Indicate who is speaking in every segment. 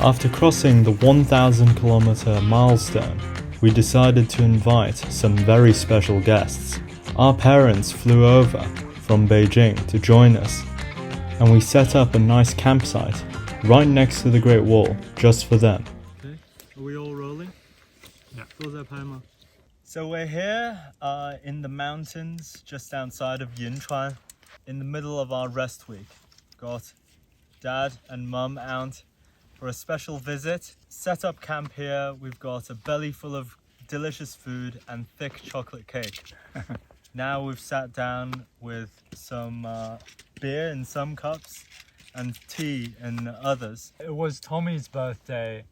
Speaker 1: After crossing the 1,000 kilometer milestone, we decided to invite some very special guests. Our parents flew over from Beijing to join us, and we set up a nice campsite right next to the Great Wall just for them. Okay, are we all rolling? Yeah. So we're here in the mountains just outside of Yinchuan, in the middle of our rest week. Got Dad and Mum out for a special visit. Set up camp here. We've got a belly full of delicious food and thick chocolate cake. Now we've sat down with some beer in some cups and tea in others.
Speaker 2: It was Tommy's birthday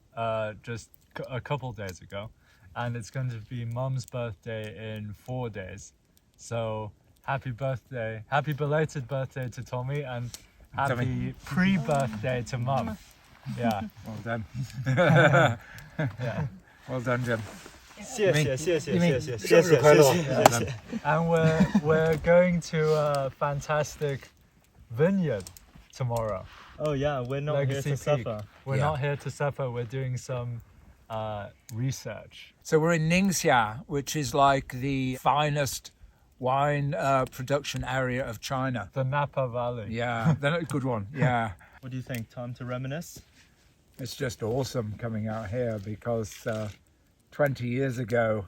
Speaker 2: just a couple days ago, and it's going to be Mum's birthday in 4 days. So happy birthday, happy belated birthday to Tommy, and happy pre-birthday to Mum. Yeah.
Speaker 3: Well done.
Speaker 2: Yeah.
Speaker 3: Well done, Jim.
Speaker 2: And we're going to a fantastic vineyard tomorrow.
Speaker 1: Oh yeah, we're not here to suffer.
Speaker 2: We're not here to suffer. We're doing some research.
Speaker 3: So we're in Ningxia, which is like the finest wine production area of China.
Speaker 2: The Napa Valley.
Speaker 3: Yeah, a good one. Yeah.
Speaker 1: What do you think? Time to reminisce?
Speaker 3: It's just awesome coming out here because 20 years ago,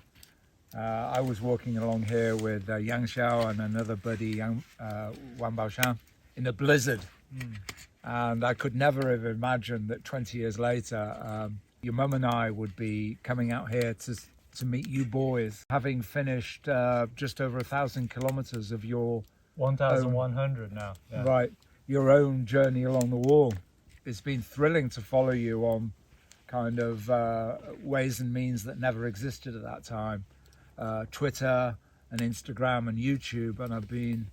Speaker 3: I was walking along here with Yang Xiao and another buddy, Wang Baoshan, in a blizzard. And I could never have imagined that 20 years later, your mum and I would be coming out here to meet you boys, having finished just over 1,000 kilometers of your
Speaker 2: 1,100 now. Yeah.
Speaker 3: Right, your own journey along the wall. It's been thrilling to follow you on kind of ways and means that never existed at that time. Twitter and Instagram and YouTube, and I've been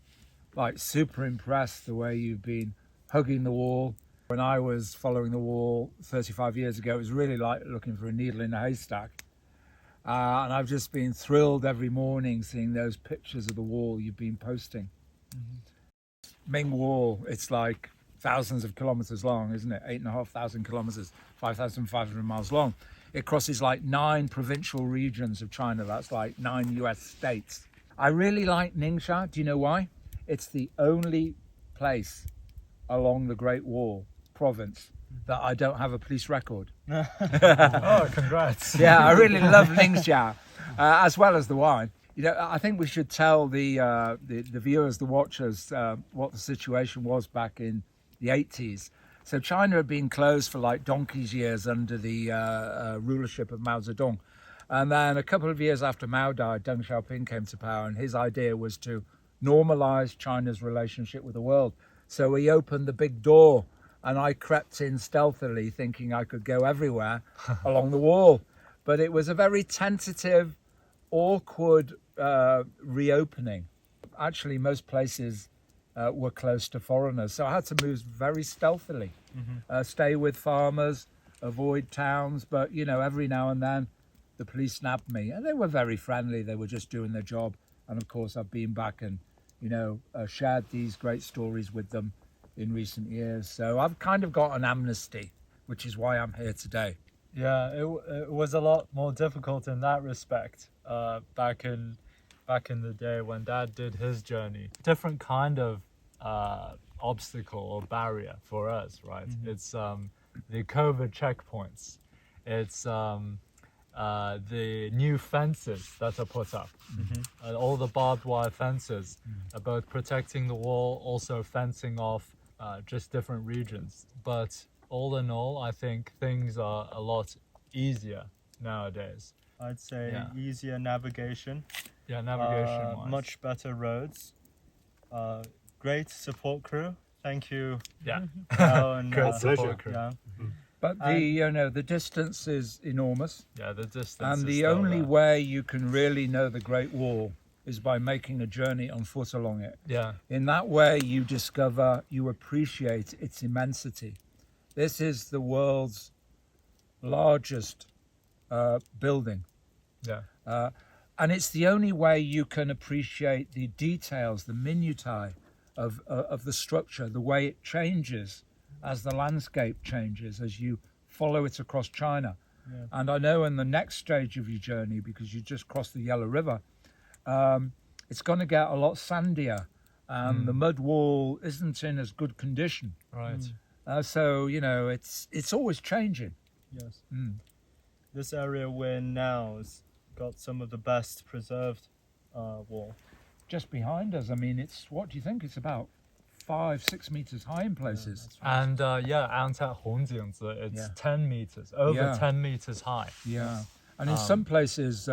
Speaker 3: like super impressed the way you've been hugging the wall. When I was following the wall 35 years ago, it was really like looking for a needle in a haystack. And I've just been thrilled every morning seeing those pictures of the wall you've been posting. Ming Wall, it's like thousands of kilometers long, isn't it? 8,500 kilometers, 5,500 miles long. It crosses like 9 provincial regions of China. That's like 9 US states. I really like Ningxia. Do you know why? It's the only place along the Great Wall province that I don't have a police record.
Speaker 2: Oh, congrats.
Speaker 3: Yeah, I really love Ningxia, as well as the wine. You know, I think we should tell the viewers, the watchers, what the situation was back in the 80s. So China had been closed for like donkey's years under the rulership of Mao Zedong. And then a couple of years after Mao died, Deng Xiaoping came to power, and his idea was to normalize China's relationship with the world. So he opened the big door, and I crept in stealthily thinking I could go everywhere along the wall. But it was a very tentative, awkward reopening. Actually, most places were close to foreigners, so I had to move very stealthily, stay with farmers, avoid towns, but you know, every now and then the police snapped me, and they were very friendly. They were just doing their job, and of course I've been back and shared these great stories with them in recent years, so I've kind of got an amnesty, which is why I'm here today.
Speaker 2: Yeah, it was a lot more difficult in that respect back in the day when Dad did his journey. Different kind of obstacle or barrier for us, right? It's the COVID checkpoints. It's the new fences that are put up, and all the barbed wire fences, both protecting the wall, also fencing off just different regions. But all in all, I think things are a lot easier nowadays.
Speaker 1: I'd say easier navigation.
Speaker 2: Yeah, navigation-wise.
Speaker 1: Much better roads. Great support crew. Thank you.
Speaker 2: Yeah.
Speaker 1: And,
Speaker 2: Great support crew.
Speaker 1: Yeah.
Speaker 3: But the distance is enormous.
Speaker 2: Yeah, the distance.
Speaker 3: And
Speaker 2: is
Speaker 3: the
Speaker 2: still
Speaker 3: only
Speaker 2: there.
Speaker 3: way you can really know the Great Wall is by making a journey on foot along it.
Speaker 2: Yeah.
Speaker 3: In that way, you discover, you appreciate its immensity. This is the world's largest building.
Speaker 2: Yeah.
Speaker 3: And it's the only way you can appreciate the details, the minutiae of the structure, the way it changes as the landscape changes, as you follow it across China.
Speaker 2: Yeah.
Speaker 3: And I know in the next stage of your journey, because you just crossed the Yellow River, it's going to get a lot sandier, and the mud wall isn't in as good condition.
Speaker 2: Right.
Speaker 3: So it's always changing.
Speaker 1: Yes. This area we're in now has got some of the best preserved wall.
Speaker 3: Just behind us, I mean, what do you think? It's about 5-6 meters high in places.
Speaker 2: And and at Hongjingzi, it's
Speaker 3: Yeah.
Speaker 2: 10 meters, over
Speaker 3: Yeah.
Speaker 2: 10 meters high.
Speaker 3: Yeah. And in some places,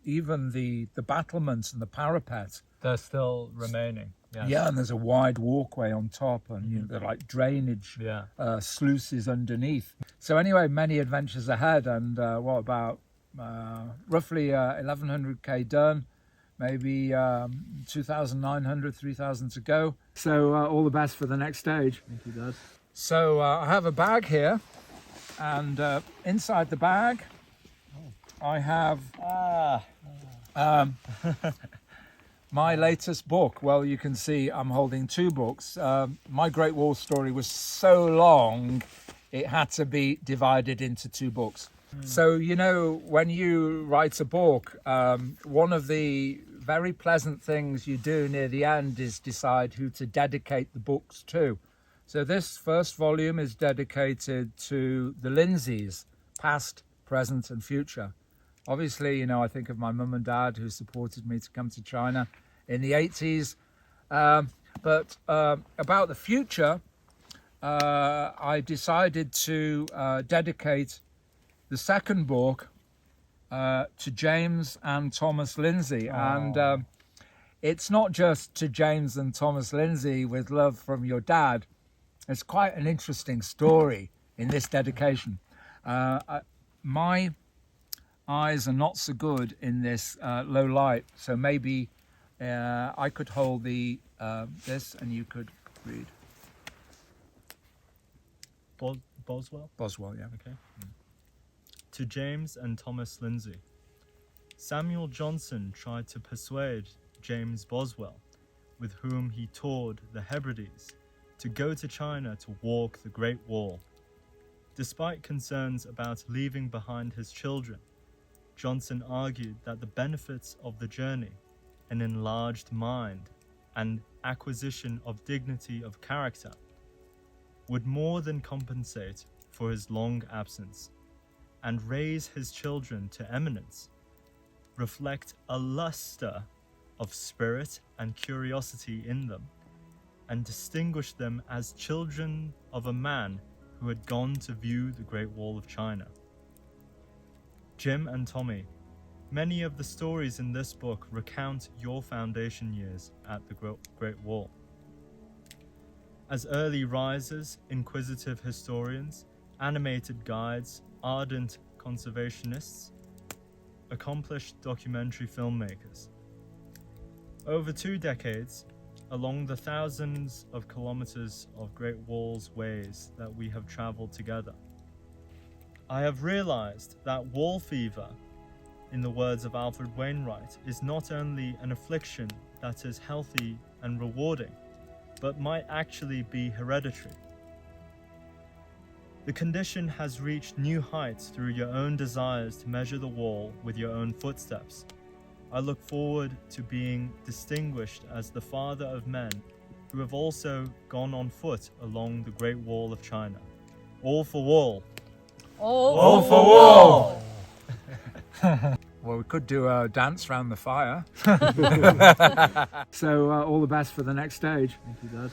Speaker 3: even the battlements and the parapet,
Speaker 2: They're still remaining. Yes.
Speaker 3: yeah, and there's a wide walkway on top, and they're like drainage
Speaker 2: Yeah.
Speaker 3: sluices underneath. So anyway, many adventures ahead, and what about roughly 1100k done, maybe 2,900, 3,000 to go. So all the best for the next stage.
Speaker 1: Thank you, Dad.
Speaker 3: So I have a bag here, and inside the bag, I have my latest book. Well, you can see I'm holding two books. My Great Wall story was so long, it had to be divided into two books. So, when you write a book, one of the very pleasant things you do near the end is decide who to dedicate the books to. So this first volume is dedicated to the Lindsays, past, present and future. Obviously, I think of my mum and dad who supported me to come to China in the 80s. But about the future, I decided to dedicate the second book to James and Thomas Lindesay. And it's not just to James and Thomas Lindesay with love from your dad. It's quite an interesting story in this dedication. My eyes are not so good in this low light, so maybe I could hold this and you could read.
Speaker 1: Boswell?
Speaker 3: Boswell, yeah.
Speaker 1: Okay. To James and Thomas Lindesay. Samuel Johnson tried to persuade James Boswell, with whom he toured the Hebrides, to go to China to walk the Great Wall. Despite concerns about leaving behind his children, Johnson argued that the benefits of the journey, an enlarged mind, and acquisition of dignity of character, would more than compensate for his long absence, and raise his children to eminence, reflect a lustre of spirit and curiosity in them, and distinguish them as children of a man who had gone to view the Great Wall of China. Jim and Tommy, many of the stories in this book recount your foundation years at the Great Wall. As early risers, inquisitive historians, animated guides, ardent conservationists, accomplished documentary filmmakers. Over 2 decades, along the thousands of kilometers of Great Wall's ways that we have traveled together, I have realized that wall fever, in the words of Alfred Wainwright, is not only an affliction that is healthy and rewarding, but might actually be hereditary. The condition has reached new heights through your own desires to measure the wall with your own footsteps. I look forward to being distinguished as the father of men who have also gone on foot along the Great Wall of China. All for wall.
Speaker 2: All
Speaker 3: for wall! Well, we could do a dance around the fire. So all the best for the next stage.
Speaker 1: Thank you, Dad.